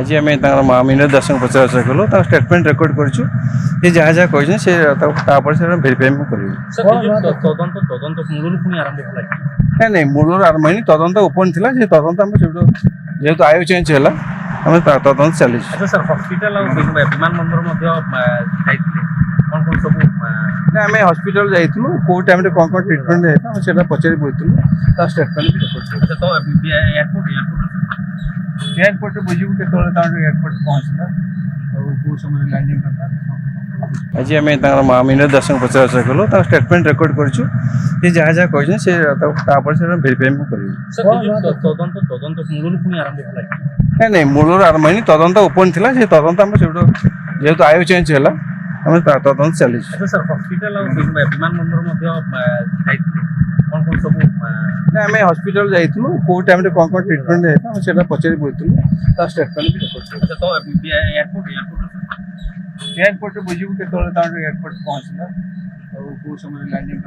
आज आम मामिन दास पचार कलु स्टेटमेंट रेकर्ड करूँ ये जहाँ जहाँ कही से भेरीफाई कर ना नहीं मूलर आरंभ है तदंत ओपन थी तदंत आम जेहेतु आयु चेंज है आम तदंत चली आम हस्पिटाल जाइलु कौ टाइम कौन कौन ट्रिटमेंट है पचारि बुझलु स्टेटमेंट एयरपोर्ट बुझू के एयरपोर्ट पहुँचला कौ समय लैंडिंग आज आम मामिन दास पचार कलु स्टेटमेंट रेकर्ड करूँ ये जहाँ जहाँ कही से भेरीफाई कर ना नहीं मूलर आरंभ है तदंत ओपन थी तदंत आम जेहेतु आयु चेंज है आम तदंत चली आम हस्पिटाल जाइलु कौ टाइम कौन कौन ट्रिटमेंट है पचारि बुझलु स्टेटमेंट एयरपोर्ट बुझू के एयरपोर्ट पहुँचला कौ समय लैंडिंग